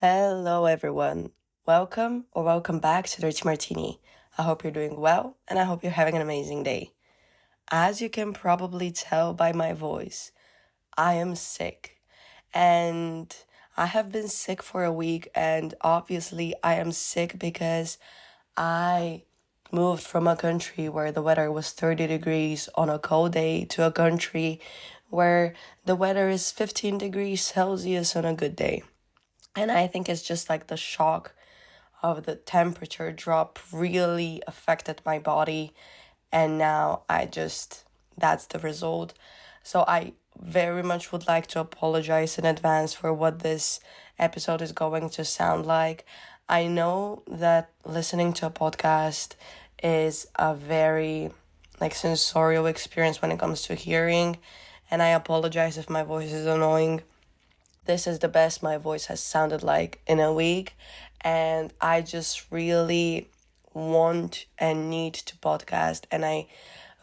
Hello, everyone. Welcome back to Dirty Martini. I hope you're doing well and I hope you're having an amazing day. As you can probably tell by my voice, I am sick and I have been sick for a week, and obviously, I am sick because I moved from a country where the weather was 30 degrees on a cold day to a country where the weather is 15 degrees Celsius on a good day. And I think it's just like the shock of the temperature drop really affected my body. And now that's the result. So I very much would like to apologize in advance for what this episode is going to sound like. I know that listening to a podcast is a very sensorial experience when it comes to hearing, and I apologize if my voice is annoying. This is the best my voice has sounded like in a week, and I just really want and need to podcast. And I,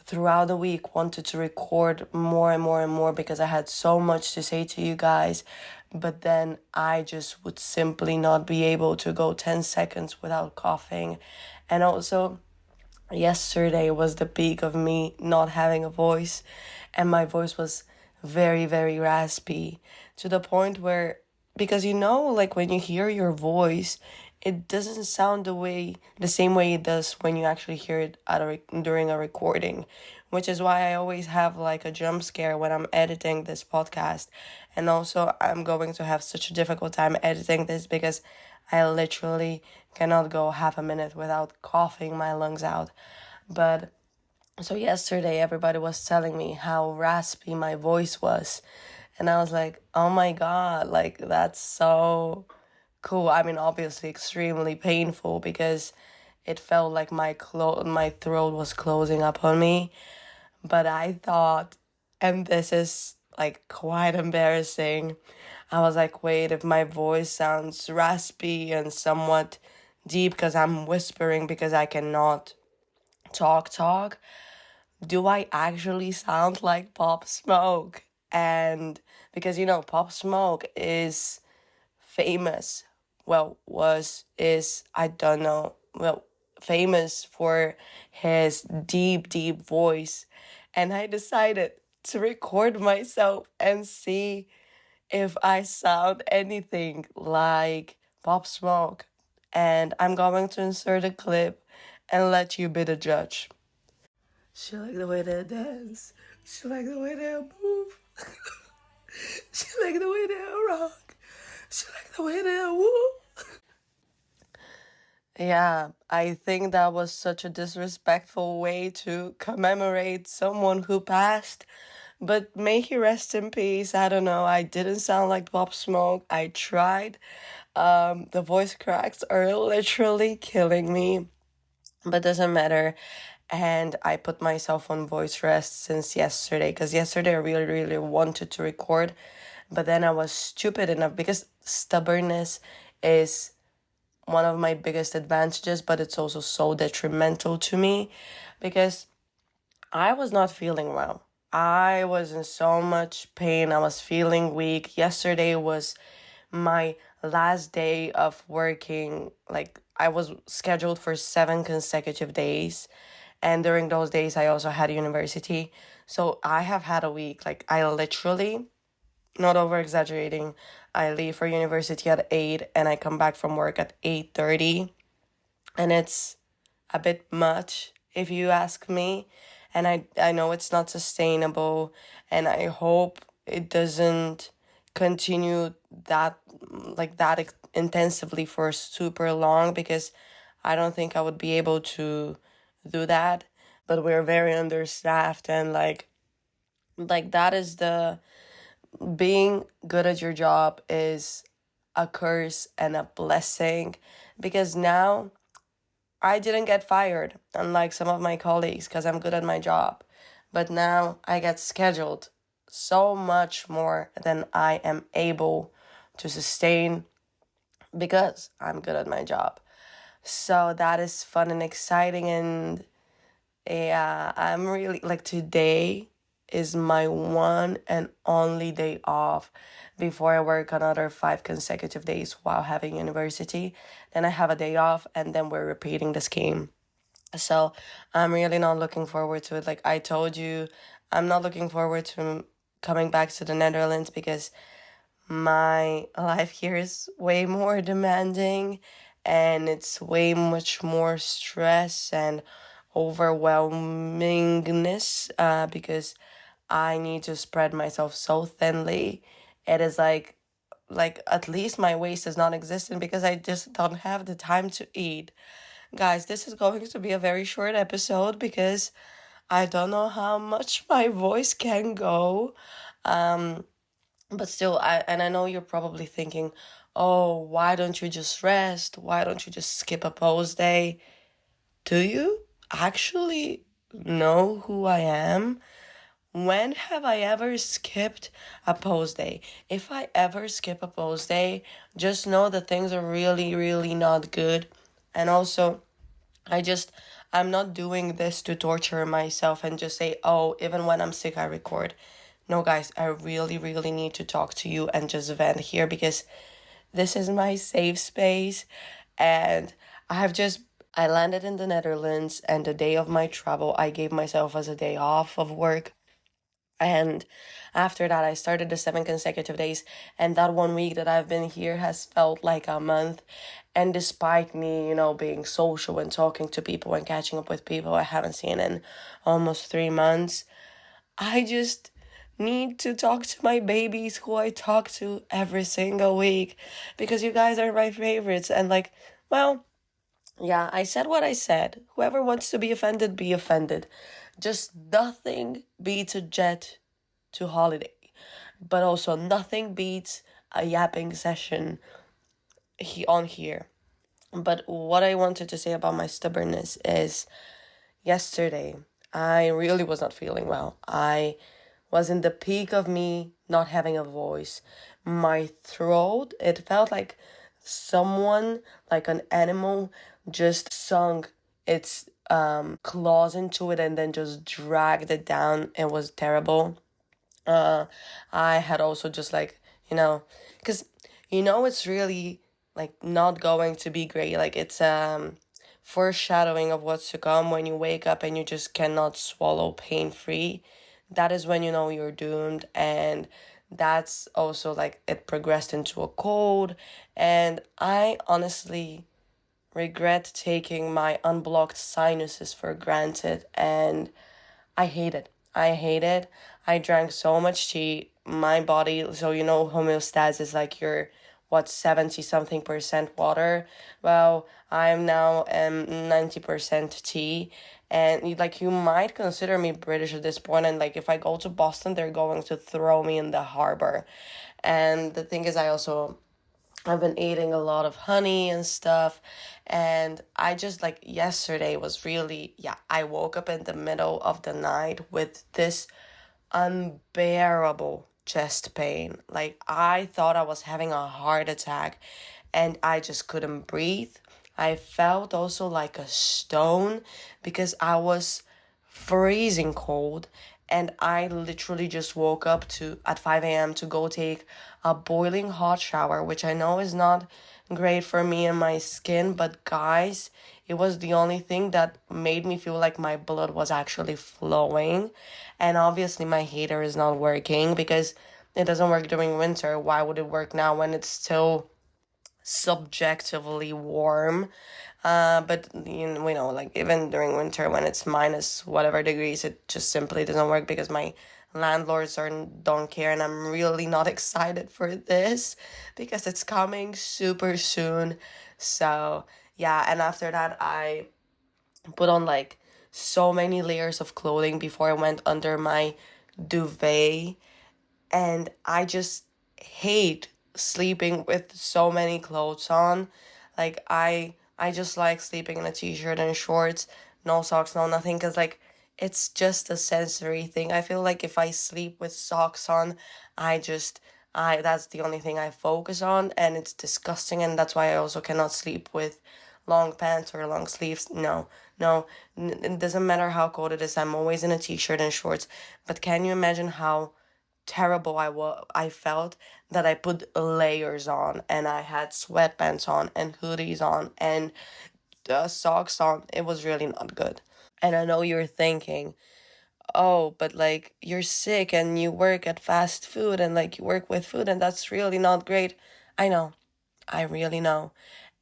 throughout the week, wanted to record more and more and more because I had so much to say to you guys. But then I just would simply not be able to go 10 seconds without coughing. And also, yesterday was the peak of me not having a voice, and my voice was very, very raspy to the point where, because like when you hear your voice, it doesn't sound the same way it does when you actually hear it during a recording, which is why I always have like a jump scare when I'm editing this podcast. And also, I'm going to have such a difficult time editing this because I literally cannot go half a minute without coughing my lungs out. But so yesterday, everybody was telling me how raspy my voice was. And I was like, oh my God, like that's so cool. I mean, obviously, extremely painful because it felt like my throat was closing up on me. But I thought, and this is like quite embarrassing, I was like, wait, if my voice sounds raspy and somewhat deep because I'm whispering because I cannot talk, do I actually sound like Pop Smoke? And because Pop Smoke is famous, I don't know, famous for his deep voice. And I decided to record myself and see if I sound anything like Pop Smoke. And I'm going to insert a clip and let you be the judge. She like the way they dance. She like the way they move. She like the way they rock. She like the way they woo. Yeah, I think that was such a disrespectful way to commemorate someone who passed. But may he rest in peace. I don't know. I didn't sound like Pop Smoke. I tried. The voice cracks are literally killing me, but doesn't matter. And I put myself on voice rest since yesterday, because yesterday I really wanted to record, but then I was stupid enough, because stubbornness is one of my biggest advantages, but it's also so detrimental to me because I was not feeling well. I was in so much pain. I was feeling weak. Yesterday was my last day of working. Like, I was scheduled for 7 consecutive days. And during those days, I also had university. So I have had a week. Like, I literally, not over exaggerating, I leave for university at 8 and I come back from work at 8:30. And it's a bit much, if you ask me. And I know it's not sustainable, and I hope it doesn't continue that intensively for super long, because I don't think I would be able to do that. But we're very understaffed, and like that is the being good at your job is a curse and a blessing, because now I didn't get fired, unlike some of my colleagues, because I'm good at my job. But now I get scheduled so much more than I am able to sustain because I'm good at my job. So that is fun and exciting. And yeah, I'm really like today is my one and only day off before I work another 5 consecutive days while having university. Then I have a day off, and then we're repeating the scheme. So I'm really not looking forward to it. Like I told you, I'm not looking forward to coming back to the Netherlands because my life here is way more demanding, and it's way much more stress and overwhelmingness, because I need to spread myself so thinly. It is like at least my waist is non-existent because I just don't have the time to eat. Guys, this is going to be a very short episode because I don't know how much my voice can go. Um, but still, I know you're probably thinking, oh, why don't you just rest? Why don't you just skip a pose day? Do you actually know who I am? When have I ever skipped a pose day? If I ever skip a pose day, just know that things are really, really not good. And also, I just, I'm not doing this to torture myself and just say, oh, even when I'm sick, I record. No, guys, I really, really need to talk to you and just vent here because this is my safe space. And I landed in the Netherlands, and the day of my travel, I gave myself as a day off of work. And after that, I started the 7 consecutive days. And that 1 week that I've been here has felt like a month. And despite me, being social and talking to people and catching up with people I haven't seen in almost 3 months, I just need to talk to my babies who I talk to every single week because you guys are my favorites. And well, yeah, I said what I said. Whoever wants to be offended, be offended. Just nothing beats a jet to holiday. But also nothing beats a yapping session on here. But what I wanted to say about my stubbornness is yesterday, I really was not feeling well. I was in the peak of me not having a voice. My throat, it felt like someone, like an animal, just sunk its claws into it and then just dragged it down. It was terrible. Uh, I had also just because it's really like not going to be great. Like it's foreshadowing of what's to come when you wake up and you just cannot swallow pain free. That is when you know you're doomed, and that's also like it progressed into a cold. And I honestly regret taking my unblocked sinuses for granted, and I hate it. I hate it. I drank so much tea. My body, so homeostasis is like your, 70 something percent water. Well, I'm now 90% tea. And you might consider me British at this point. And like if I go to Boston, they're going to throw me in the harbor. And the thing is, I've been eating a lot of honey and stuff. And I just yesterday was really, yeah, I woke up in the middle of the night with this unbearable chest pain. Like I thought I was having a heart attack and I just couldn't breathe. I felt also like a stone because I was freezing cold, and I literally just woke up to at 5 a.m. to go take a boiling hot shower, which I know is not great for me and my skin, but guys, it was the only thing that made me feel like my blood was actually flowing. And obviously my heater is not working because it doesn't work during winter. Why would it work now when it's still subjectively warm? But even during winter when it's minus whatever degrees, it just simply doesn't work because my landlords don't care, and I'm really not excited for this because it's coming super soon. So yeah, and after that I put on so many layers of clothing before I went under my duvet, and I just hate sleeping with so many clothes on. I just like sleeping in a t-shirt and shorts, no socks, no nothing, because it's just a sensory thing. I feel like if I sleep with socks on, I that's the only thing I focus on, and it's disgusting, and that's why I also cannot sleep with long pants or long sleeves. No, no, it doesn't matter how cold it is. I'm always in a t-shirt and shorts. But can you imagine how terrible I felt that I put layers on and I had sweatpants on and hoodies on and socks on? It was really not good. And I know you're thinking, oh, but like you're sick and you work at fast food and like you work with food and that's really not great. I know. I really know.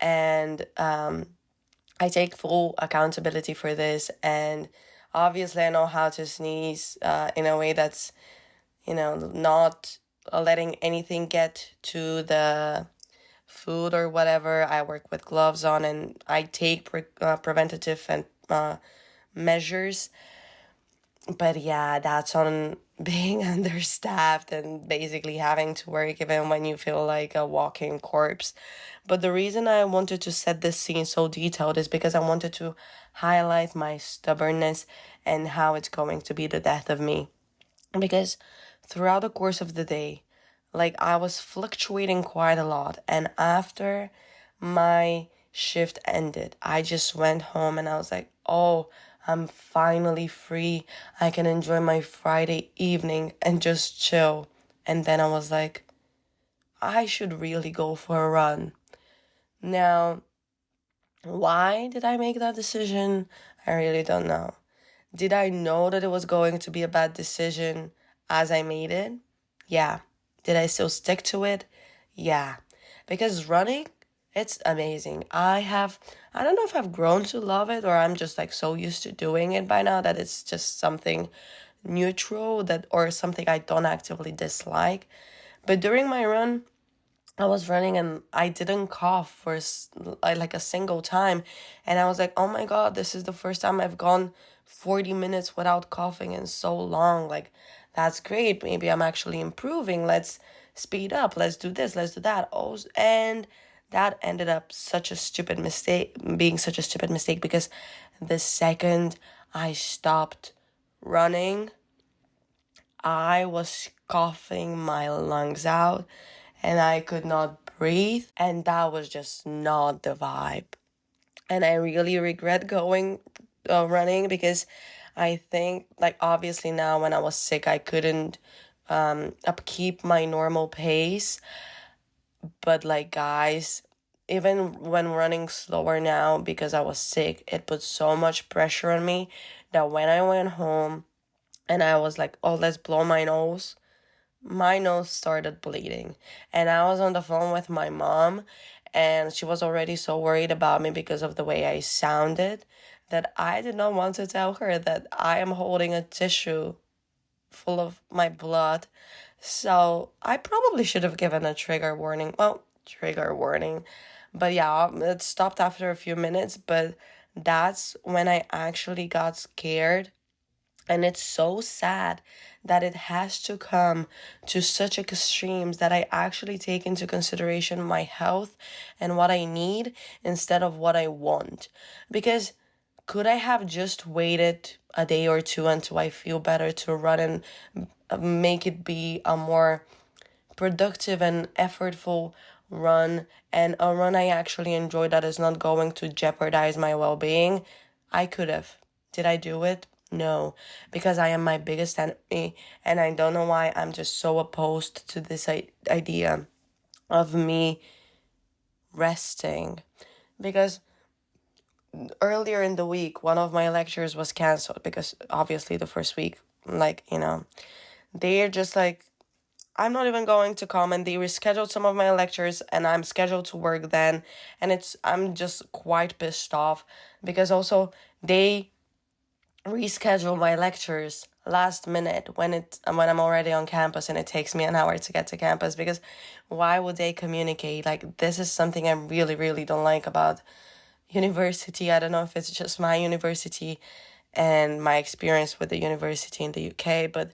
And I take full accountability for this. And obviously, I know how to sneeze in a way that's, not letting anything get to the food or whatever. I work with gloves on and I take preventative and measures. But yeah, that's on being understaffed and basically having to work even when you feel like a walking corpse. But the reason I wanted to set this scene so detailed is because I wanted to highlight my stubbornness and how it's going to be the death of me. Because throughout the course of the day, like I was fluctuating quite a lot. And after my shift ended, I just went home and I was like, oh, I'm finally free. I can enjoy my Friday evening and just chill. And then I was like, I should really go for a run. Now, why did I make that decision? I really don't know. Did I know that it was going to be a bad decision as I made it? Yeah. Did I still stick to it? Yeah. Because running, it's amazing. I don't know if I've grown to love it or I'm just like so used to doing it by now that it's just something neutral that or something I don't actively dislike. But during my run, I was running and I didn't cough for like a single time. And I was like, oh my God, this is the first time I've gone 40 minutes without coughing in so long. Like, that's great. Maybe I'm actually improving. Let's speed up. Let's do this. Let's do that. Oh, and that ended up being such a stupid mistake because the second I stopped running, I was coughing my lungs out and I could not breathe. And that was just not the vibe. And I really regret going running because I think, like, obviously now when I was sick, I couldn't upkeep my normal pace. But, like, guys, even when running slower now because I was sick, it put so much pressure on me that when I went home and I was like, oh, let's blow my nose started bleeding. And I was on the phone with my mom, and she was already so worried about me because of the way I sounded that I did not want to tell her that I am holding a tissue full of my blood. So I probably should have given a trigger warning. Well, trigger warning. But yeah, it stopped after a few minutes, but that's when I actually got scared. And it's so sad that it has to come to such extremes that I actually take into consideration my health and what I need instead of what I want. Because could I have just waited a day or two until I feel better to run and make it be a more productive and effortful run and a run I actually enjoy that is not going to jeopardize my well-being? I could have. Did I do it? No, because I am my biggest enemy and I don't know why I'm just so opposed to this idea of me resting. Because earlier in the week, one of my lectures was canceled because obviously the first week, like, they're just like, I'm not even going to come, and they rescheduled some of my lectures and I'm scheduled to work then, and I'm just quite pissed off because also they reschedule my lectures last minute when I'm already on campus and it takes me an hour to get to campus. Because why would they communicate? Like, this is something I really, really don't like about university. I don't know if it's just my university and my experience with the university in the UK, but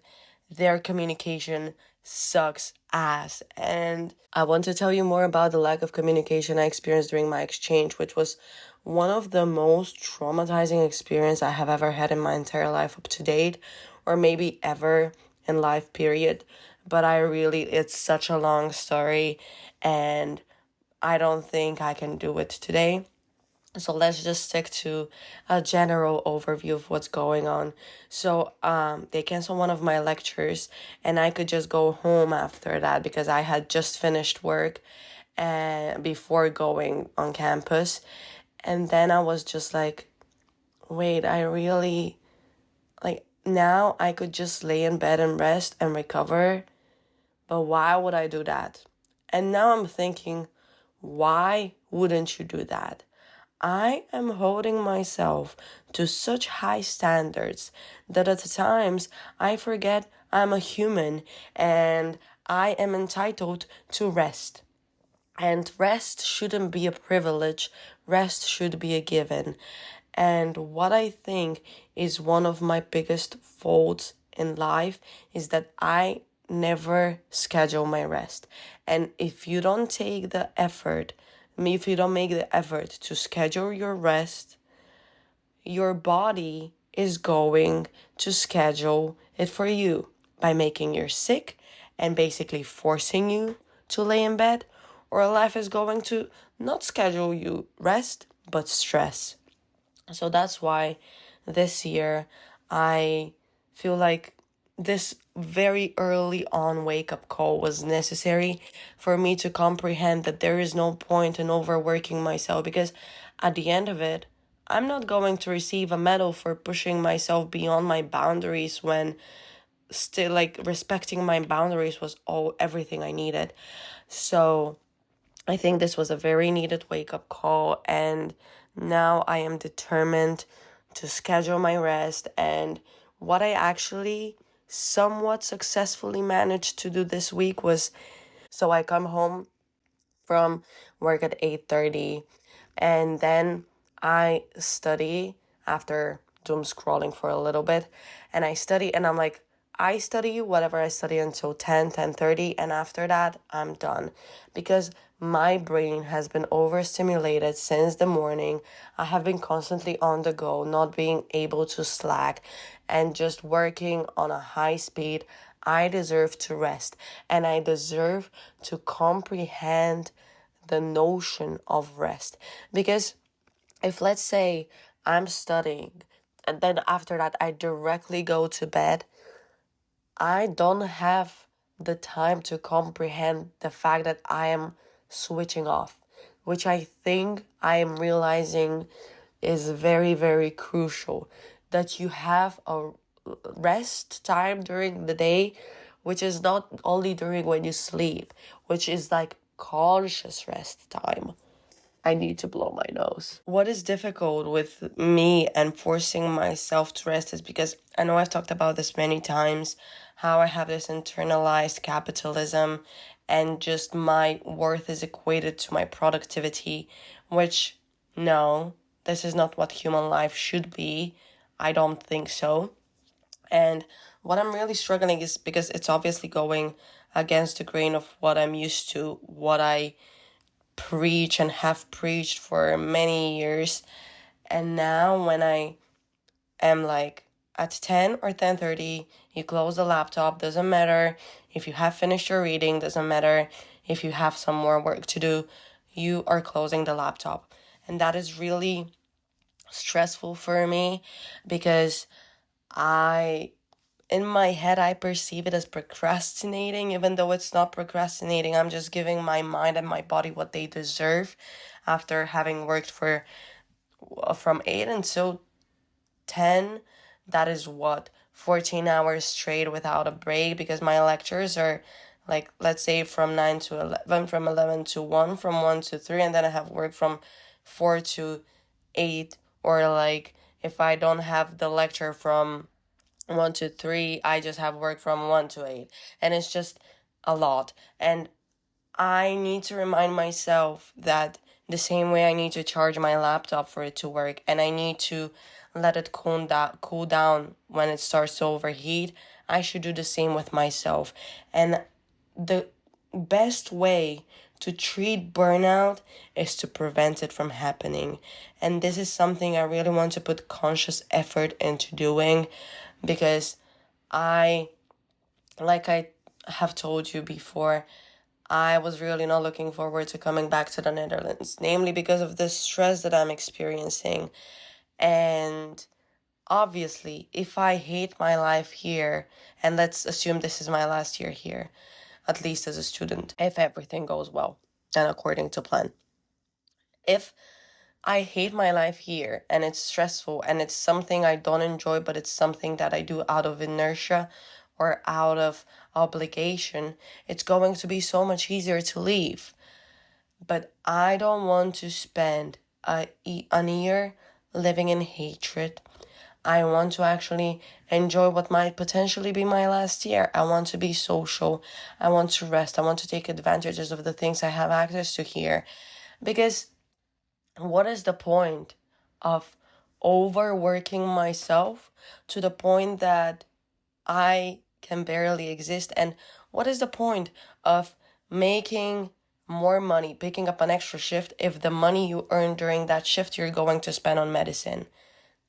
their communication sucks ass. And I want to tell you more about the lack of communication I experienced during my exchange, which was one of the most traumatizing experience I have ever had in my entire life up to date, or maybe ever in life, period. But it's such a long story and I don't think I can do it today. So let's just stick to a general overview of what's going on. So they canceled one of my lectures, and I could just go home after that because I had just finished work and before going on campus. And then I was just like, wait, I really, like, now I could just lay in bed and rest and recover, but why would I do that? And now I'm thinking, why wouldn't you do that? I am holding myself to such high standards that at times I forget I'm a human and I am entitled to rest. And rest shouldn't be a privilege, rest should be a given. And what I think is one of my biggest faults in life is that I never schedule my rest. And if you don't take the effort, if you don't make the effort to schedule your rest, your body is going to schedule it for you by making you sick and basically forcing you to lay in bed, or life is going to not schedule you rest but stress. So that's why this year I feel like this very early on wake up call was necessary for me to comprehend that there is no point in overworking myself, because at the end of it, I'm not going to receive a medal for pushing myself beyond my boundaries when still like respecting my boundaries was everything I needed. So I think this was a very needed wake up call, and now I am determined to schedule my rest. And what I actually somewhat successfully managed to do this week was, so I come home from work at 8:30, and then I study after doom scrolling for a little bit, and I study, and I'm like, I study whatever I study until 10:30, and after that I'm done, because my brain has been overstimulated since the morning. I have been constantly on the go, not being able to slack and just working on a high speed. I deserve to rest, and I deserve to comprehend the notion of rest. Because if, let's say, I'm studying and then after that I directly go to bed, I don't have the time to comprehend the fact that I am switching off, which I think I am realizing is very, very crucial. That you have a rest time during the day, which is not only during when you sleep, which is like conscious rest time. I need to blow my nose. What is difficult with me and forcing myself to rest is because I know I've talked about this many times, how I have this internalized capitalism and just my worth is equated to my productivity, which, no, this is not what human life should be. I don't think so. And what I'm really struggling is because it's obviously going against the grain of what I'm used to, what I preach and have preached for many years. And now when I am like at 10 or 10:30, you close the laptop, doesn't matter if you have finished your reading, doesn't matter if you have some more work to do, you are closing the laptop. And that is really stressful for me because in my head, I perceive it as procrastinating, even though it's not procrastinating. I'm just giving my mind and my body what they deserve after having worked from 8 until 10. That is what, 14 hours straight without a break, because my lectures are like, let's say from 9 to 11, from 11 to 1, from 1 to 3, and then I have work from 4 to 8, or like if I don't have the lecture from 1 to 3, I just have work from 1 to 8, and it's just a lot. And I need to remind myself that the same way I need to charge my laptop for it to work, and I need to let it cool down when it starts to overheat, I should do the same with myself. And the best way to treat burnout is to prevent it from happening. And this is something I really want to put conscious effort into doing, because like I have told you before, I was really not looking forward to coming back to the Netherlands, namely because of the stress that I'm experiencing. And obviously, if I hate my life here, and let's assume this is my last year here, at least as a student, if everything goes well and according to plan. If I hate my life here and it's stressful and it's something I don't enjoy, but it's something that I do out of inertia or out of obligation, it's going to be so much easier to leave. But I don't want to spend an year living in hatred. I want to actually enjoy what might potentially be my last year. I want to be social. I want to rest. I want to take advantages of the things I have access to here. Because what is the point of overworking myself to the point that I can barely exist? And what is the point of making more money, picking up an extra shift, if the money you earn during that shift you're going to spend on medicine?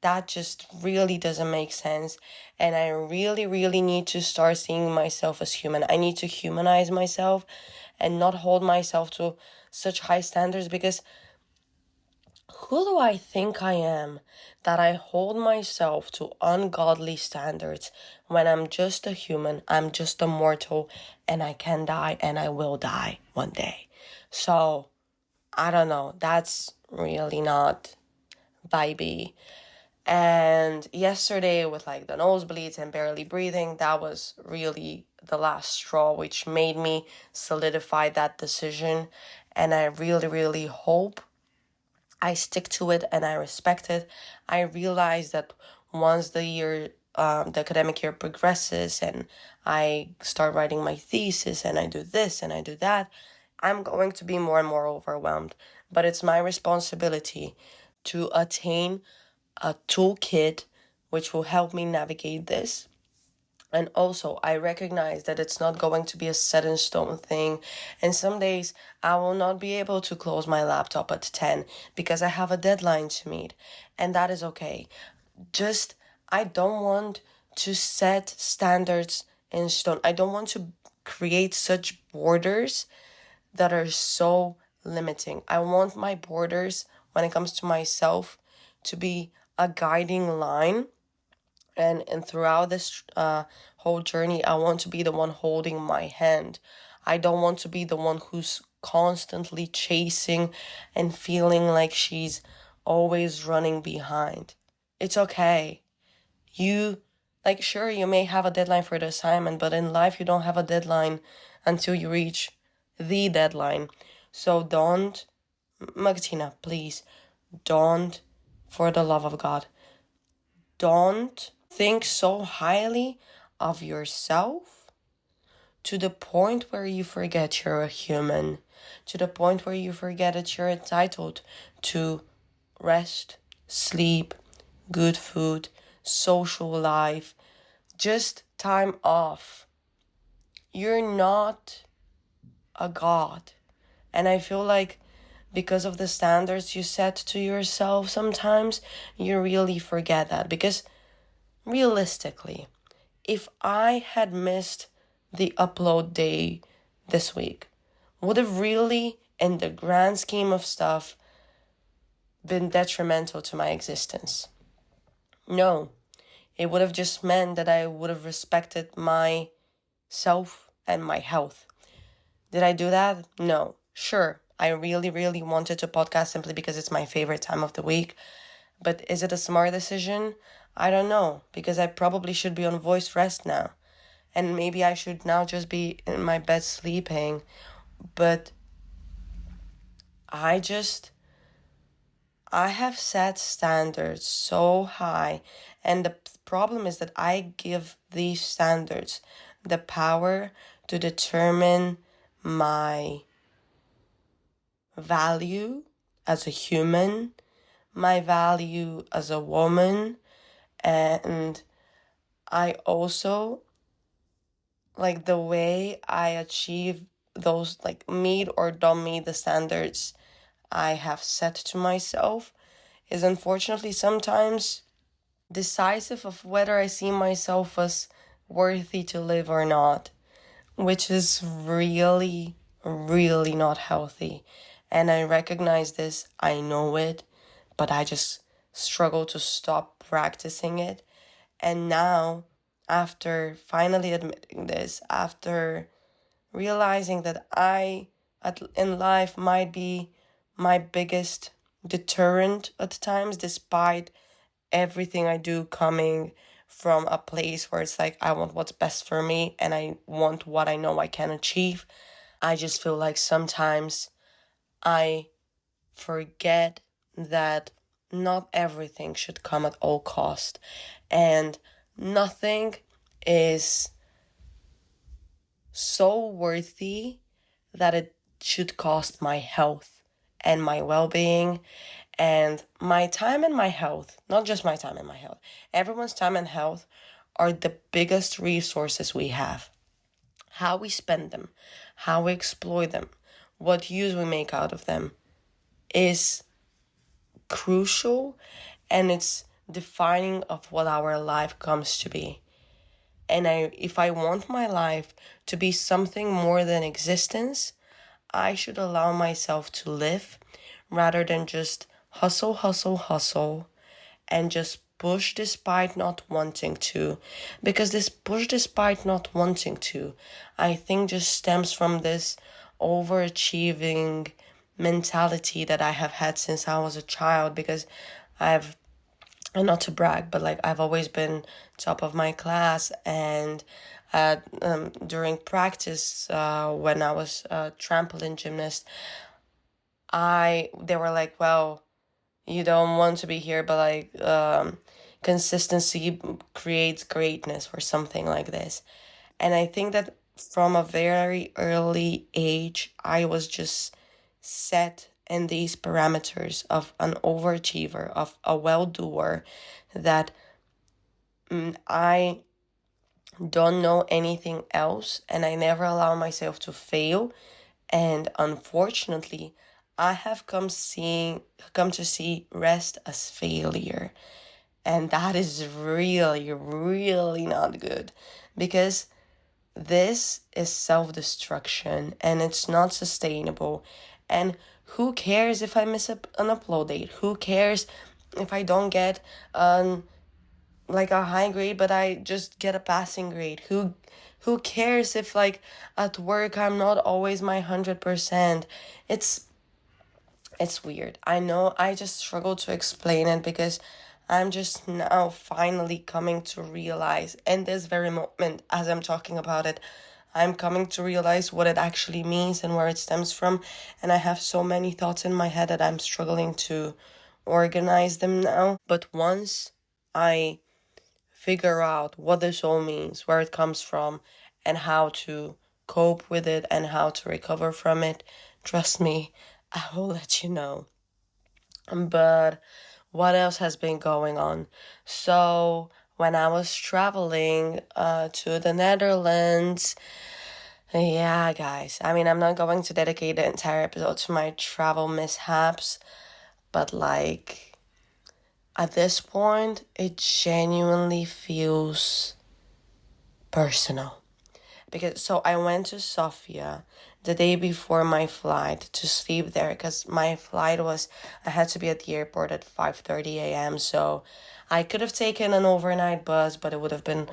That just really doesn't make sense. And I really, really need to start seeing myself as human. I need to humanize myself and not hold myself to such high standards, because who do I think I am that I hold myself to ungodly standards when I'm just a human, I'm just a mortal, and I can die and I will die one day? So, I don't know, that's really not vibey. And yesterday, with like the nosebleeds and barely breathing, that was really the last straw, which made me solidify that decision. And I really, really hope I stick to it and I respect it. I realize that once the academic year progresses and I start writing my thesis and I do this and I do that, I'm going to be more and more overwhelmed. But it's my responsibility to attain a toolkit which will help me navigate this. And also, I recognize that it's not going to be a set in stone thing. And some days I will not be able to close my laptop at 10 because I have a deadline to meet. And that is okay. Just, I don't want to set standards in stone. I don't want to create such borders that are so limiting. I want my borders, when it comes to myself, to be a guiding line. And throughout this whole journey, I want to be the one holding my hand. I don't want to be the one who's constantly chasing and feeling like she's always running behind. It's okay. Sure, you may have a deadline for the assignment, but in life you don't have a deadline until you reach the deadline. So don't, Magdalena, please, don't, for the love of God, don't think so highly of yourself to the point where you forget you're a human, to the point where you forget that you're entitled to rest, sleep, good food, social life, just time off. You're not a god. And I feel like because of the standards you set to yourself, sometimes you really forget that. Because realistically, if I had missed the upload day this week, would have really, in the grand scheme of stuff, been detrimental to my existence? No. It would have just meant that I would have respected myself and my health. Did I do that? No. Sure, I really, really wanted to podcast simply because it's my favorite time of the week. But is it a smart decision? I don't know, because I probably should be on voice rest now. And maybe I should now just be in my bed sleeping. But I have set standards so high. And the problem is that I give these standards the power to determine my value as a human, my value as a woman, and I also like the way I achieve those, like, meet or don't meet the standards I have set to myself is unfortunately sometimes decisive of whether I see myself as worthy to live or not, which is really, really not healthy. And I recognize this, I know it, but I just struggle to stop practicing it. And now, after finally admitting this, after realizing that in life might be my biggest deterrent at times, despite everything I do coming from a place where it's like I want what's best for me and I want what I know I can achieve. I just feel like sometimes I forget that not everything should come at all cost, and nothing is so worthy that it should cost my health and my well-being and my time and my health. Not just my time and my health. Everyone's time and health are the biggest resources we have. How we spend them, how we exploit them, what use we make out of them is crucial, and it's defining of what our life comes to be. And if I want my life to be something more than existence, I should allow myself to live rather than just hustle, hustle, hustle, and just push despite not wanting to. Because this push despite not wanting to, I think just stems from this overachieving mentality that I have had since I was a child, because I've, and not to brag, but like I've always been top of my class. And during practice, when I was a trampoline gymnast, they were like, well, you don't want to be here, but like consistency creates greatness or something like this. And I think that from a very early age, I was just set in these parameters of an overachiever, of a well-doer, that I don't know anything else and I never allow myself to fail. And unfortunately, I have come to see rest as failure. And that is really, really not good, because this is self-destruction and it's not sustainable. And who cares if I miss an upload date? Who cares if I don't get like a high grade, but I just get a passing grade? Who cares if like at work I'm not always my 100%? It's weird. I know, I just struggle to explain it because I'm just now finally coming to realize, in this very moment as I'm talking about it, I'm coming to realize what it actually means and where it stems from. And I have so many thoughts in my head that I'm struggling to organize them now. But once I figure out what this all means, where it comes from, and how to cope with it and how to recover from it, trust me, I will let you know. But what else has been going on? So when I was traveling to the Netherlands, yeah, guys, I mean, I'm not going to dedicate the entire episode to my travel mishaps, but like at this point, it genuinely feels personal. Because so I went to Sofia the day before my flight to sleep there, because my flight was, I had to be at the airport at 5:30 a.m. So I could have taken an overnight bus, but it would have been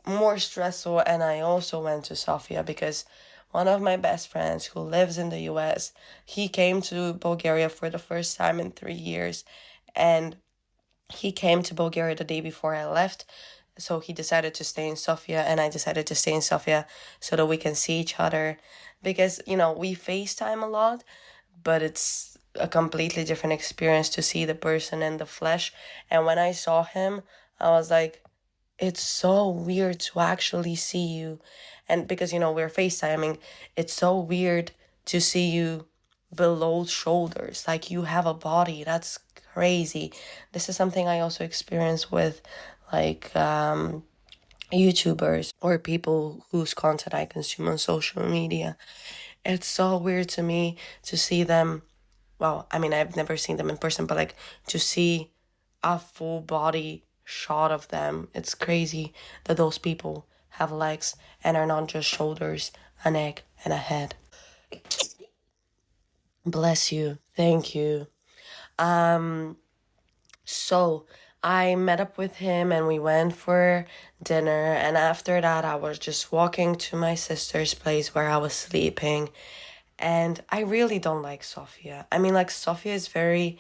more stressful. And I also went to Sofia because one of my best friends who lives in the US, he came to Bulgaria for the first time in 3 years, and he came to Bulgaria the day before I left. So he decided to stay in Sofia, and I decided to stay in Sofia so that we can see each other. Because, you know, we FaceTime a lot, but it's a completely different experience to see the person in the flesh. And when I saw him, I was like, it's so weird to actually see you. And because, you know, we're FaceTiming, it's so weird to see you below shoulders. Like, you have a body. That's crazy. This is something I also experience with like YouTubers or people whose content I consume on social media. It's so weird to me to see them. Well, I mean, I've never seen them in person, but like to see a full body shot of them. It's crazy that those people have legs and are not just shoulders, a neck, and a head. Bless you. Thank you. Um, so I met up with him and we went for dinner. And after that, I was just walking to my sister's place where I was sleeping. And I really don't like Sofia. I mean, like, Sofia is very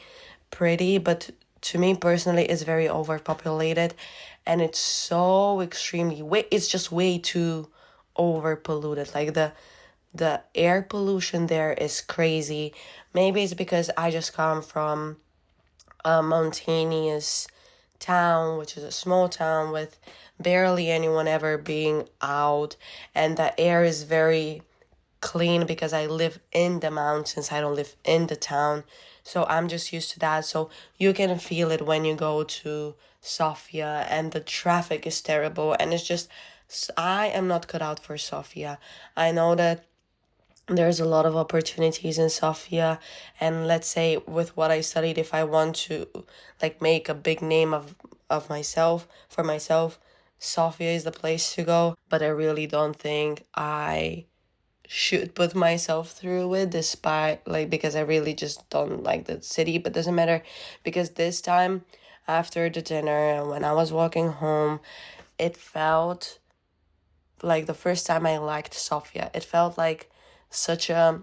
pretty, but to me personally, it's very overpopulated. And it's so extremely, it's just way too overpolluted. Like, the air pollution there is crazy. Maybe it's because I just come from a mountainous town, which is a small town with barely anyone ever being out, and the air is very clean because I live in the mountains. I don't live in the town. So I'm just used to that. So you can feel it when you go to Sofia and the traffic is terrible and it's just I am not cut out for Sofia. I know that there's a lot of opportunities in Sofia, and let's say with what I studied, if I want to like make a big name of myself for myself, Sofia is the place to go. But I really don't think I should put myself through it, despite like, because I really just don't like the city. But doesn't matter, because this time after the dinner and when I was walking home, it felt like the first time I liked Sofia. It felt like such a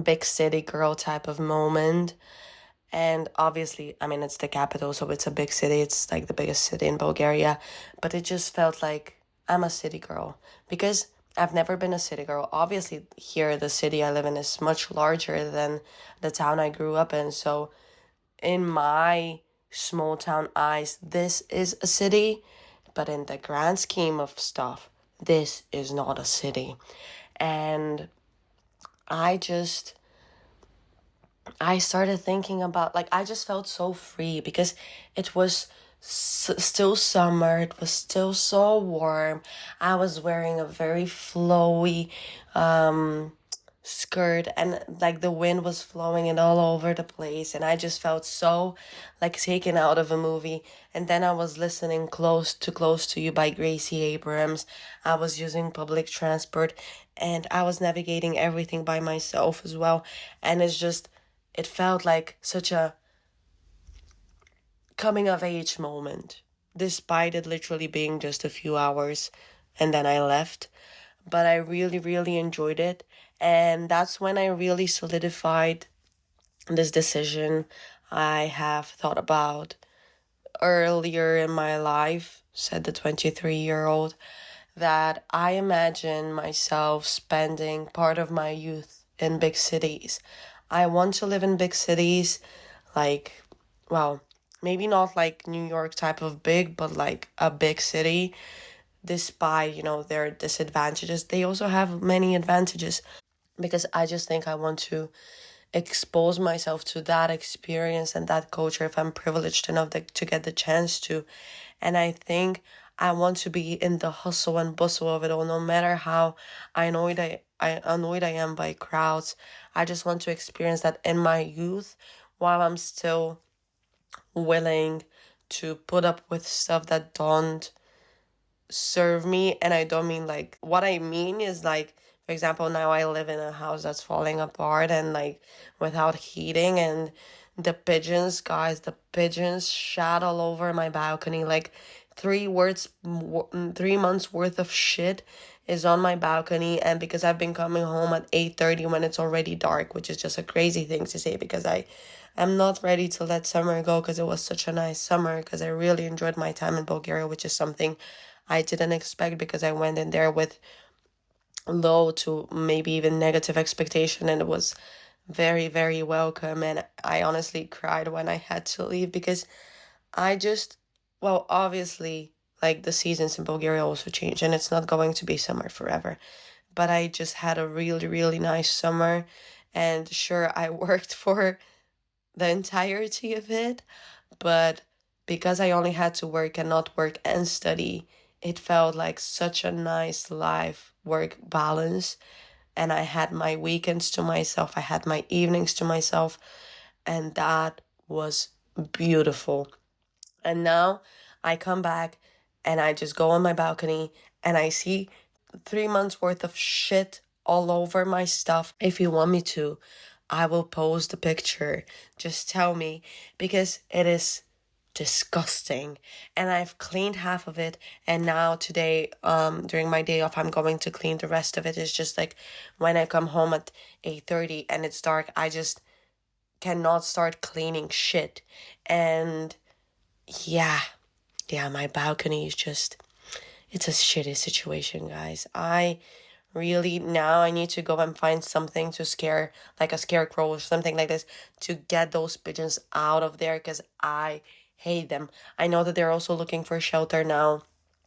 big city girl type of moment. And obviously, I mean, it's the capital, so it's a big city. It's like the biggest city in Bulgaria. But it just felt like I'm a city girl because I've never been a city girl. Obviously, here, the city I live in is much larger than the town I grew up in. So, in my small town eyes, this is a city. But in the grand scheme of stuff, this is not a city. And I just I started thinking about, like, I just felt so free because it was still summer, it was still so warm. I was wearing a very flowy um skirt, and like the wind was flowing it all over the place, and I just felt so like taken out of a movie. And then I was listening Close to You by Gracie Abrams. I was using public transport and I was navigating everything by myself as well. And it felt like such a coming of age moment, despite it literally being just a few hours and then I left. But I really, really enjoyed it. And that's when I really solidified this decision I have thought about earlier in my life, said the 23-year-old, that I imagine myself spending part of my youth in big cities. I want to live in big cities, like, well, maybe not like New York type of big, but like a big city. Despite, their disadvantages, they also have many advantages, because I just think I want to expose myself to that experience and that culture if I'm privileged enough to get the chance to. And I think I want to be in the hustle and bustle of it all, no matter how annoyed I am by crowds. I just want to experience that in my youth while I'm still willing to put up with stuff that don't serve me. And I don't mean, like, what I mean is, like, for example, now I live in a house that's falling apart and like without heating, and the pigeons shat all over my balcony. Like 3 months worth of shit is on my balcony. And because I've been coming home at 8:30 when it's already dark, which is just a crazy thing to say, because I'm not ready to let summer go, because it was such a nice summer, because I really enjoyed my time in Bulgaria, which is something I didn't expect, because I went in there with low to maybe even negative expectation, and it was very, very welcome. And I honestly cried when I had to leave, because I just, well, obviously, like, the seasons in Bulgaria also change and it's not going to be summer forever. But I just had a really, really nice summer. And sure, I worked for the entirety of it, but because I only had to work and not work and study, it felt like such a nice life work balance. And I had my weekends to myself, I had my evenings to myself, and that was beautiful. And now I come back and I just go on my balcony and I see 3 months worth of shit all over my stuff. If you want me to, I will post the picture. Just tell me, because it is disgusting. And I've cleaned half of it, and now today, during my day off, I'm going to clean the rest of it. It's just like when I come home at 8:30 and it's dark, I just cannot start cleaning shit. And yeah, my balcony is just, it's a shitty situation, guys. I really, now I need to go and find something to scare, like a scarecrow or something like this, to get those pigeons out of there, because I hate them. I know that they're also looking for shelter now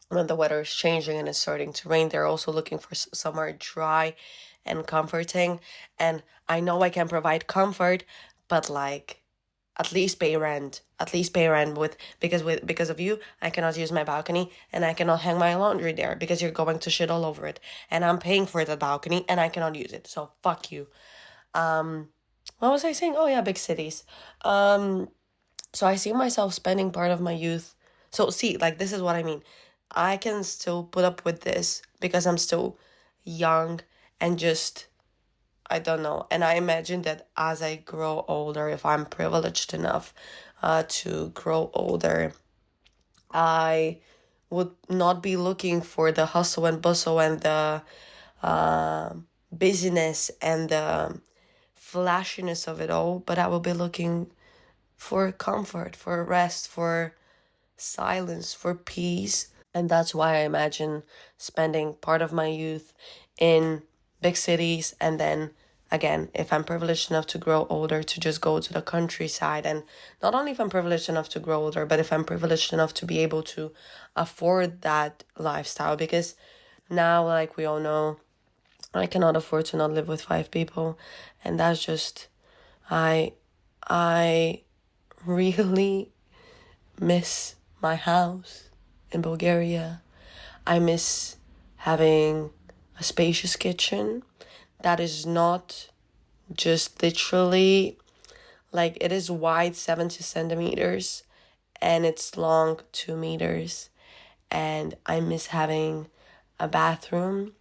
when the weather is changing and it's starting to rain. They're also looking for somewhere dry and comforting. And I know I can provide comfort, but like, at least pay rent. At least pay rent because of you, I cannot use my balcony, and I cannot hang my laundry there because you're going to shit all over it. And I'm paying for the balcony and I cannot use it. So fuck you. What was I saying? Oh yeah, big cities. So I see myself spending part of my youth. So see, like, this is what I mean. I can still put up with this because I'm still young and just, I don't know. And I imagine that as I grow older, if I'm privileged enough to grow older, I would not be looking for the hustle and bustle and the busyness and the flashiness of it all, but I will be looking for comfort, for rest, for silence, for peace. And that's why I imagine spending part of my youth in big cities, and then again, if I'm privileged enough to grow older, to just go to the countryside. And not only if I'm privileged enough to grow older, but if I'm privileged enough to be able to afford that lifestyle. Because now, like we all know, I cannot afford to not live with 5 people. And that's just, I really miss my house in Bulgaria. I miss having a spacious kitchen that is not just literally, like, it is wide 70 centimeters and it's long 2 meters. And I miss having a bathroom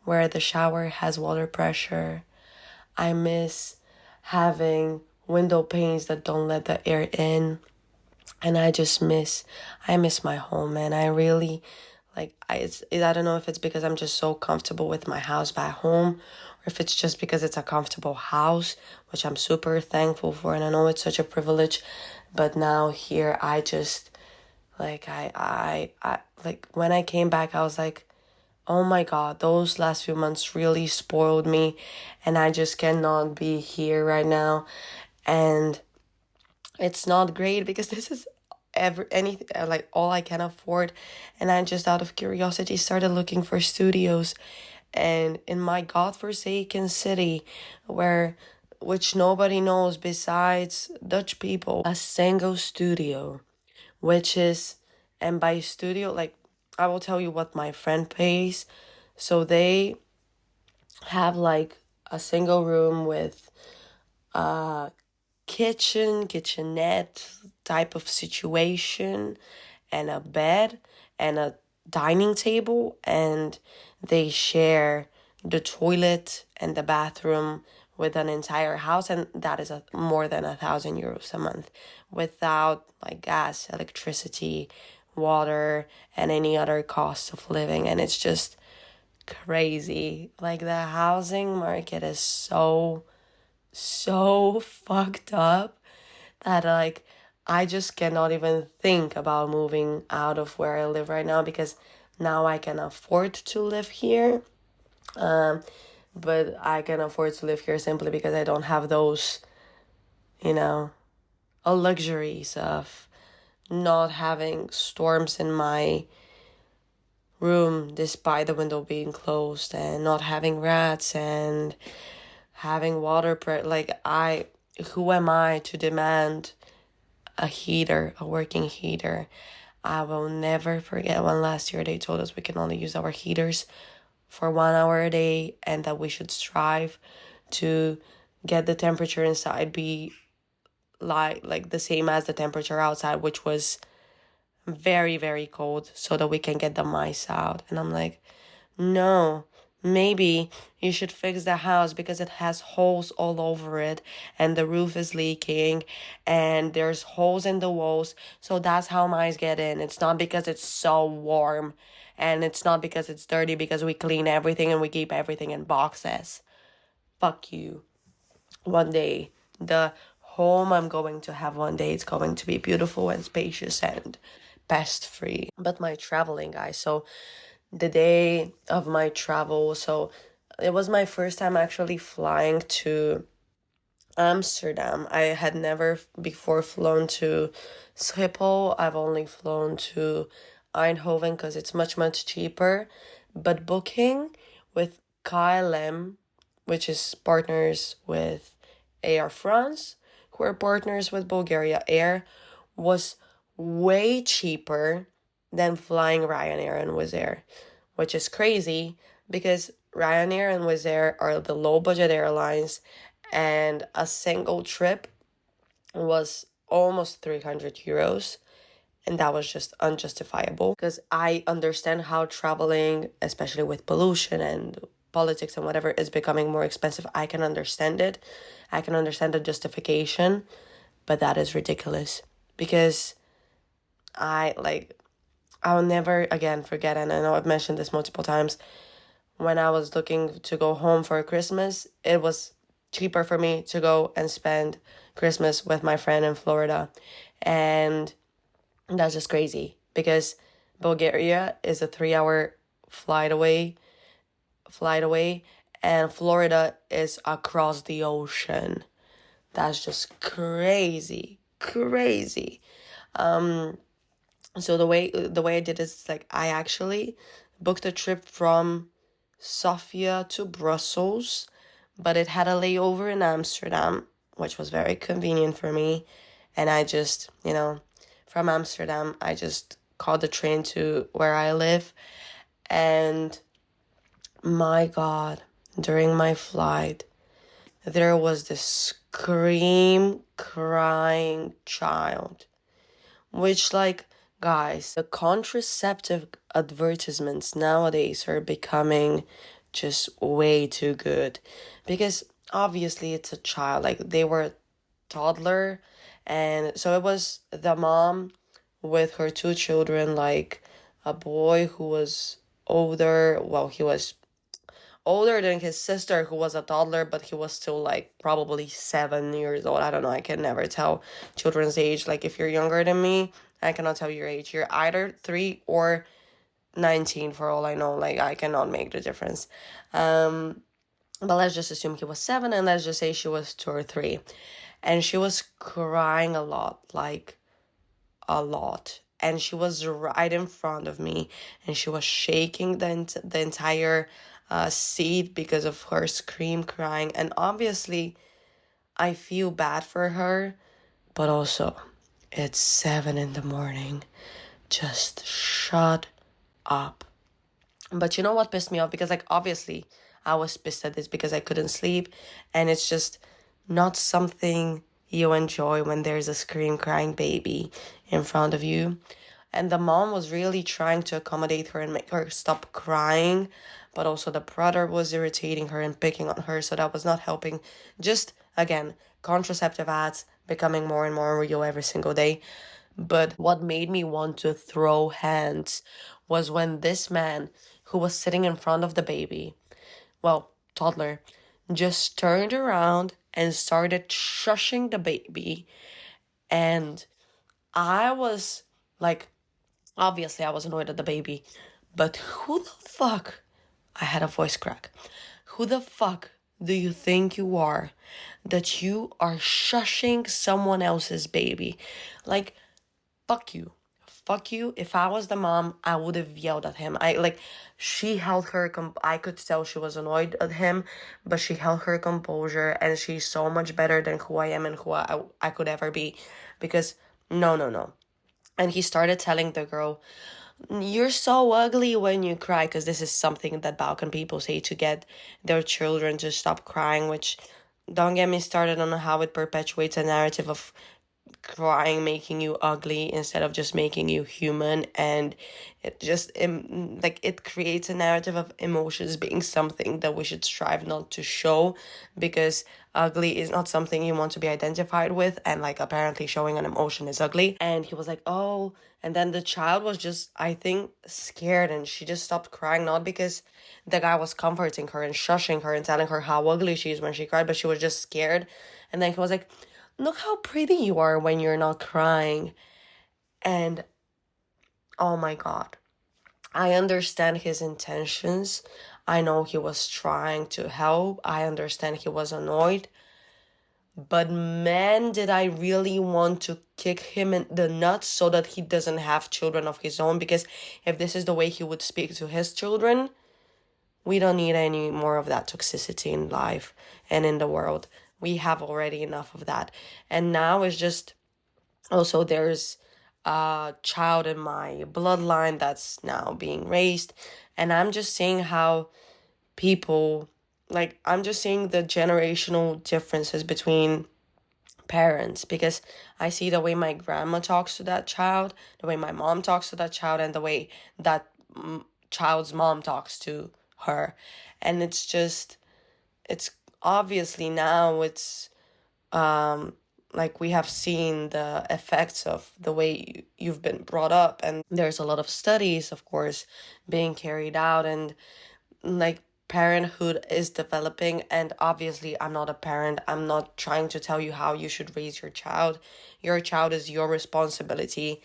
where the shower has water pressure. I miss having window panes that don't let the air in. And I miss my home, man. I really, like, I don't know if it's because I'm just so comfortable with my house back home, or if it's just because it's a comfortable house, which I'm super thankful for. And I know it's such a privilege, but now here I just, like, I like, when I came back, I was like, oh my God, those last few months really spoiled me, and I just cannot be here right now. And it's not great because this is anything, like, all I can afford. And I just, out of curiosity, started looking for studios. And in my godforsaken city, which nobody knows besides Dutch people, a single studio, which is, and by studio, like, I will tell you what my friend pays. So they have like a single room with kitchenette type of situation, and a bed and a dining table, and they share the toilet and the bathroom with an entire house, and that is more than €1,000 a month, without like gas, electricity, water, and any other costs of living. And it's just crazy. Like, the housing market is so fucked up that, like, I just cannot even think about moving out of where I live right now, because now I can afford to live here. But I can afford to live here simply because I don't have those, luxuries of not having storms in my room despite the window being closed, and not having rats, and having water who am I to demand a working heater? I will never forget when last year they told us we can only use our heaters for 1 hour a day, and that we should strive to get the temperature inside be like the same as the temperature outside, which was very, very cold, so that we can get the mice out. And I'm like, no, maybe you should fix the house because it has holes all over it and the roof is leaking and there's holes in the walls. So that's how mice get in. It's not because it's so warm and it's not because it's dirty, because we clean everything and we keep everything in boxes. Fuck you. One day, the home I'm going to have one day, it's going to be beautiful and spacious and pest free. But my traveling, guys, so the day of my travel, so it was my first time actually flying to Amsterdam. I had never before flown to Schiphol. I've only flown to Eindhoven because it's much, much cheaper. But booking with KLM, which is partners with Air France, who are partners with Bulgaria Air, was way cheaper than flying Ryanair and Wizz Air, which is crazy because Ryanair and Wizz Air are the low budget airlines, and a single trip was almost 300 euros. And that was just unjustifiable because I understand how traveling, especially with pollution and politics and whatever, is becoming more expensive. I can understand it. I can understand the justification, but that is ridiculous because I'll never again forget, and I know I've mentioned this multiple times, when I was looking to go home for Christmas, it was cheaper for me to go and spend Christmas with my friend in Florida. And that's just crazy because Bulgaria is a 3 hour flight away, and Florida is across the ocean. That's just crazy, crazy. So the way I did is like I actually booked a trip from Sofia to Brussels, but it had a layover in Amsterdam, which was very convenient for me. And I just, from Amsterdam, I just caught the train to where I live. And my God, during my flight, there was this crying child, which, like, guys, the contraceptive advertisements nowadays are becoming just way too good because obviously it's a child, like they were a toddler, and so it was the mom with her two children, like a boy who was older, well, he was older than his sister who was a toddler, but he was still like probably 7 years old. I don't know, I can never tell children's age. Like if you're younger than me, I cannot tell your age. You're either 3 or 19 for all I know. Like I cannot make the difference. But let's just assume he was 7, and let's just say she was 2 or 3. And she was crying a lot, like a lot. And she was right in front of me, and she was shaking the entire seat because of her crying. And obviously, I feel bad for her, but also, it's 7 in the morning. Just shut up. But you know what pissed me off? Because, like, obviously, I was pissed at this because I couldn't sleep, and it's just not something you enjoy when there's a crying baby in front of you. And the mom was really trying to accommodate her and make her stop crying, but also the brother was irritating her and picking on her, so that was not helping. Just, again, contraceptive ads becoming more and more real every single day. But what made me want to throw hands was when this man, who was sitting in front of the baby, well, toddler, just turned around and started shushing the baby. And I was like, obviously I was annoyed at the baby, but who the fuck, I had a voice crack, who the fuck do you think you are that you are shushing someone else's baby? Like, fuck you. Fuck you. If I was the mom, I would have yelled at him. She held her, I could tell she was annoyed at him, but she held her composure, and she's so much better than who I am and who I could ever be. Because, no. And he started telling the girl, you're so ugly when you cry, because this is something that Balkan people say to get their children to stop crying, which, don't get me started on how it perpetuates a narrative of crying making you ugly instead of just making you human. And it just like it creates a narrative of emotions being something that we should strive not to show, because ugly is not something you want to be identified with, and like apparently showing an emotion is ugly. And he was like, oh, and then the child was just, I think, scared, and she just stopped crying, not because the guy was comforting her and shushing her and telling her how ugly she is when she cried, but she was just scared. And then he was like, look how pretty you are when you're not crying. And oh my God, I understand his intentions. I know he was trying to help. I understand he was annoyed. But man, did I really want to kick him in the nuts so that he doesn't have children of his own. Because if this is the way he would speak to his children, we don't need any more of that toxicity in life and in the world. We have already enough of that. And now it's just, also there's a child in my bloodline that's now being raised. And I'm just seeing how people, like, I'm just seeing the generational differences between parents, because I see the way my grandma talks to that child, the way my mom talks to that child, and the way that child's mom talks to her. And it's just, it's obviously now it's like we have seen the effects of the way you've been brought up, and there's a lot of studies, of course, being carried out, and like parenthood is developing. And obviously I'm not a parent, I'm not trying to tell you how you should raise your child. Your child is your responsibility.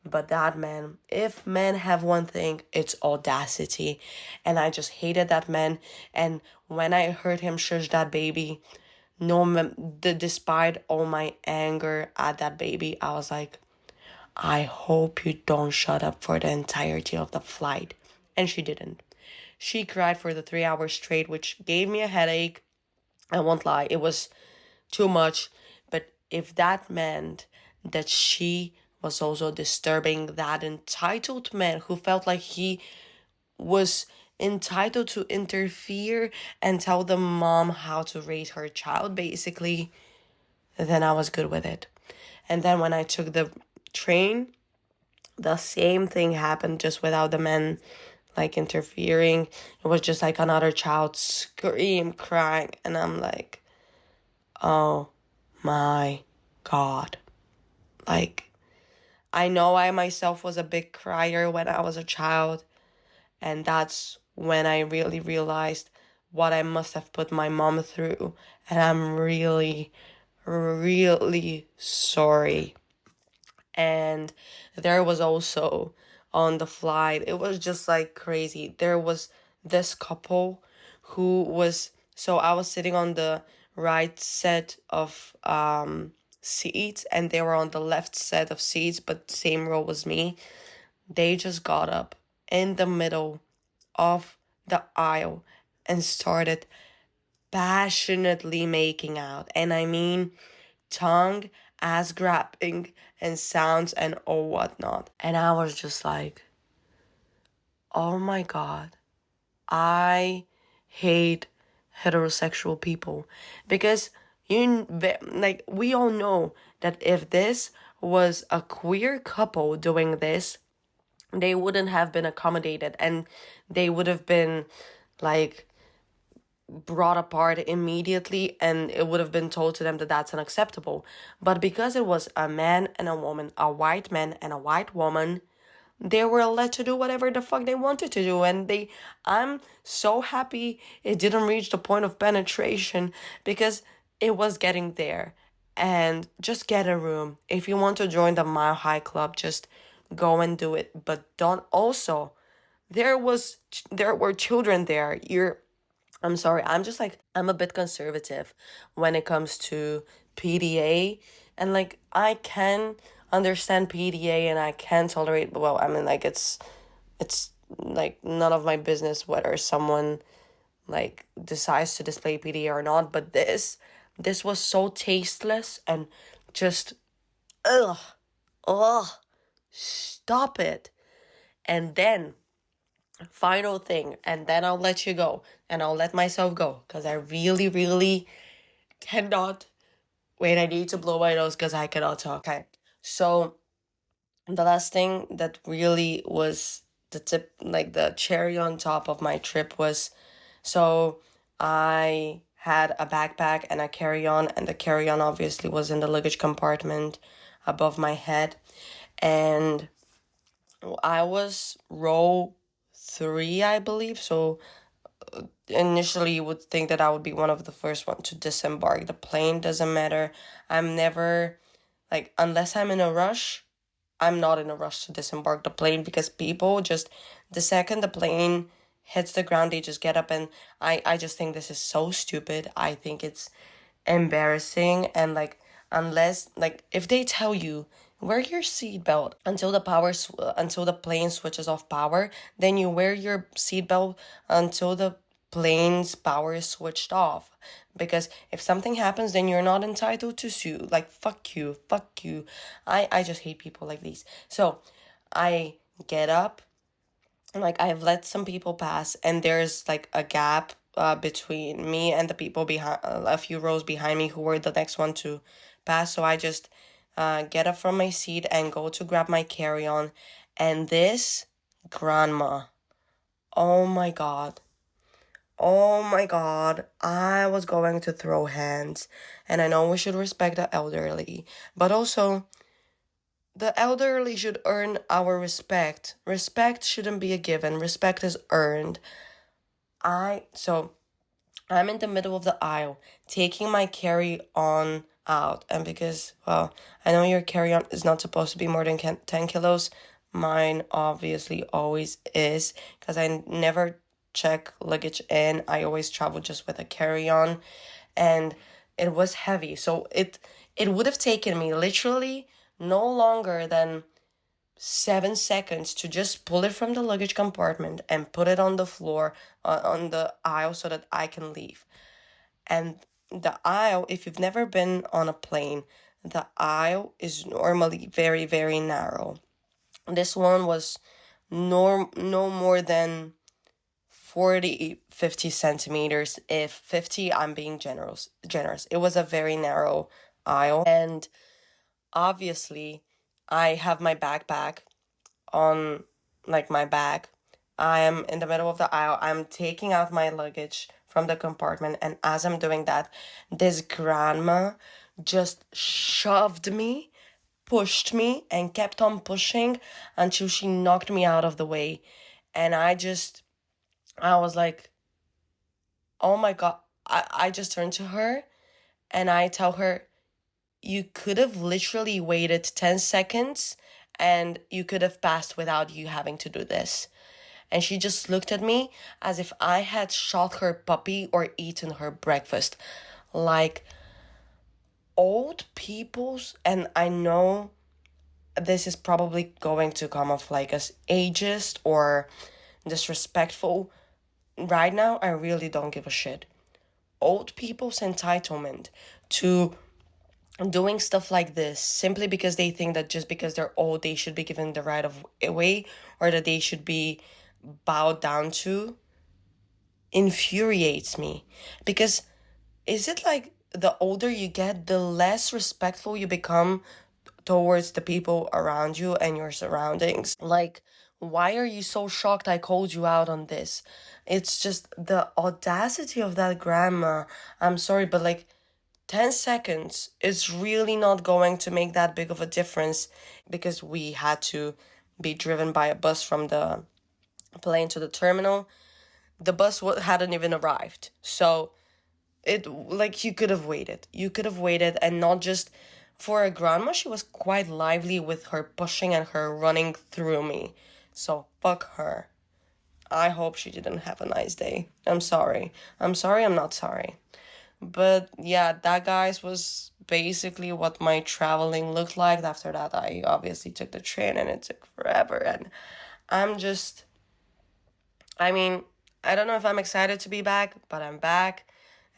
But that man, if men have one thing, it's audacity. And I just hated that man. And when I heard him shush that baby, despite all my anger at that baby, I was like, I hope you don't shut up for the entirety of the flight. And she didn't. She cried for the 3 hours straight, which gave me a headache. I won't lie, it was too much. But if that meant that she was also disturbing that entitled man who felt like he was entitled to interfere and tell the mom how to raise her child, basically, then I was good with it. And then when I took the train, the same thing happened, just without the men like interfering. It was just like another child scream, crying, and I'm like, oh my God. Like, I know I myself was a big crier when I was a child, and that's when I really realized what I must have put my mom through. And I'm really, really sorry. And there was also on the flight, it was just like crazy. There was this couple who was, so I was sitting on the right set of seats, and they were on the left set of seats, but same row as me. They just got up in the middle of the aisle and started passionately making out. And I mean, tongue, ass grabbing, and sounds and all whatnot. And I was just like, oh my God, I hate heterosexual people. Because like, we all know that if this was a queer couple doing this, they wouldn't have been accommodated, and they would have been like brought apart immediately, and it would have been told to them that that's unacceptable. But because it was a man and a woman, a white man and a white woman, they were let to do whatever the fuck they wanted to do. And I'm so happy it didn't reach the point of penetration, because it was getting there. And just get a room. If you want to join the Mile High Club, just go and do it. But don't also, there were children there. I'm sorry, I'm just like, I'm a bit conservative when it comes to PDA. And like, I can understand PDA and I can tolerate, well, I mean, like, it's like none of my business whether someone like decides to display PDA or not. But this was so tasteless and just, ugh, stop it. And then, final thing, and then I'll let you go, and I'll let myself go, because I really, really cannot Wait, I need to blow my nose because I cannot talk. Okay. So the last thing that really was the tip, like the cherry on top of my trip was, so I had a backpack and a carry-on, and the carry-on obviously was in the luggage compartment above my head. And I was row 3, I believe. So initially you would think that I would be one of the first one to disembark. The plane doesn't matter. I'm never, like, unless I'm in a rush, I'm not in a rush to disembark the plane, because people just, the second the plane hits the ground, they just get up. And I just think this is so stupid. I think it's embarrassing. And like, unless, like, if they tell you wear your seatbelt until until the plane switches off power, then you wear your seatbelt until the plane's power is switched off. Because if something happens, then you're not entitled to sue. Like, fuck you, fuck you. I just hate people like these. So I get up, like, I've let some people pass, and there's like a gap between me and the people behind, a few rows behind me, who were the next one to pass. So I just get up from my seat and go to grab my carry-on. And this grandma, oh my god, oh my god, I was going to throw hands. And I know we should respect the elderly, but also the elderly should earn our respect. Respect shouldn't be a given. Respect is earned. So I'm in the middle of the aisle taking my carry-on out. And because, well, I know your carry-on is not supposed to be more than 10 kilos. Mine obviously always is, because I never check luggage in. I always travel just with a carry-on. And it was heavy. So it would have taken me literally no longer than 7 seconds to just pull it from the luggage compartment and put it on the floor, on the aisle, so that I can leave. And the aisle, if you've never been on a plane, the aisle is normally very, very narrow. This one was no more than 50 centimeters. If 50, I'm being generous. It was a very narrow aisle. And obviously, I have my backpack on, like, my back. I am in the middle of the aisle. I'm taking out my luggage from the compartment. And as I'm doing that, this grandma just shoved me, pushed me, and kept on pushing until she knocked me out of the way. And I was like, oh my god. I just turned to her and I tell her, you could have literally waited 10 seconds and you could have passed without you having to do this. And she just looked at me as if I had shot her puppy or eaten her breakfast. Like, old people's, and I know this is probably going to come off like as ageist or disrespectful. Right now, I really don't give a shit. Old people's entitlement to doing stuff like this simply because they think that just because they're old, they should be given the right of way, or that they should be bowed down to, infuriates me. Because is it like the older you get, the less respectful you become towards the people around you and your surroundings? Like, why are you so shocked I called you out on this? It's just the audacity of that grandma. I'm sorry, but like, 10 seconds is really not going to make that big of a difference, because we had to be driven by a bus from the plane to the terminal. The bus hadn't even arrived. So it, like, you could have waited. You could have waited, and not just for a grandma. She was quite lively with her pushing and her running through me. So fuck her. I hope she didn't have a nice day. I'm sorry. I'm not sorry. But yeah, that, guys, was basically what my traveling looked like. After that, I obviously took the train, and it took forever. And I'm just, I mean, I don't know if I'm excited to be back, but I'm back.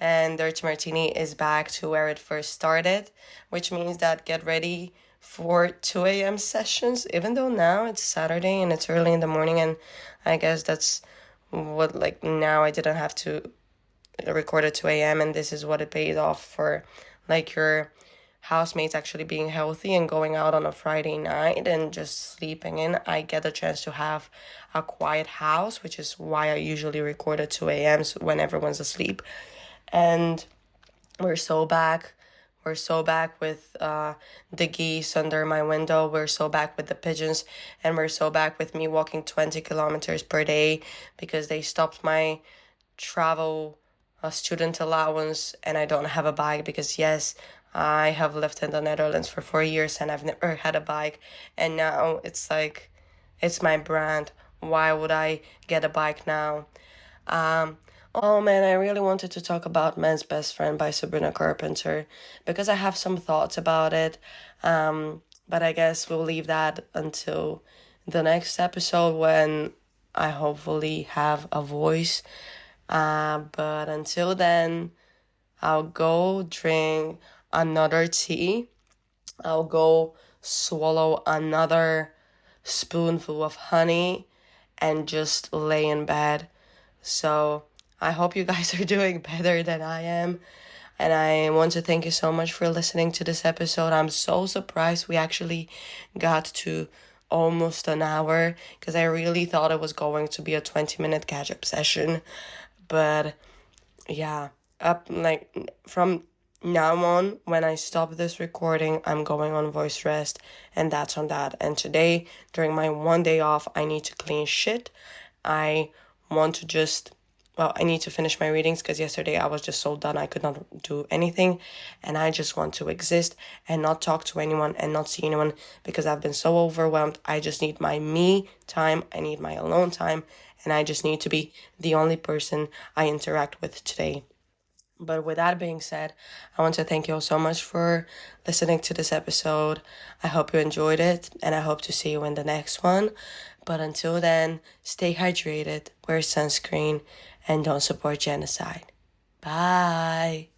And Dirty Martini is back to where it first started, which means that get ready for 2 a.m. sessions, even though now it's Saturday and it's early in the morning. And I guess that's what, like, now I didn't have to record at 2 a.m. and this is what it pays off for, like, your housemates actually being healthy and going out on a Friday night and just sleeping in, I get the chance to have a quiet house, which is why I usually record at 2 a.m. When everyone's asleep. And we're so back. We're so back with the geese under my window. We're so back with the pigeons. And we're so back with me walking 20 kilometers per day because they stopped my travel student allowance and I don't have a bike because, yes, I have lived in the Netherlands for 4 years and I've never had a bike. And now it's like, it's my brand. Why would I get a bike now? Oh man, I really wanted to talk about Man's Best Friend by Sabrina Carpenter because I have some thoughts about it. But I guess we'll leave that until the next episode when I hopefully have a voice. But until then, I'll go drink another tea. I'll go swallow another spoonful of honey and just lay in bed. So I hope you guys are doing better than I am. And I want to thank you so much for listening to this episode. I'm so surprised we actually got to almost an hour because I really thought it was going to be a 20-minute catch-up session. But yeah, from now on, when I stop this recording, I'm going on voice rest, and that's on that. And today, during my 1 day off, I need to clean shit. I need to finish my readings because yesterday I was just so done I could not do anything, and I just want to exist and not talk to anyone and not see anyone because I've been so overwhelmed. I just need my me time, I need my alone time, and I just need to be the only person I interact with today. But with that being said, I want to thank you all so much for listening to this episode. I hope you enjoyed it, and I hope to see you in the next one. But until then, stay hydrated, wear sunscreen, and don't support genocide. Bye.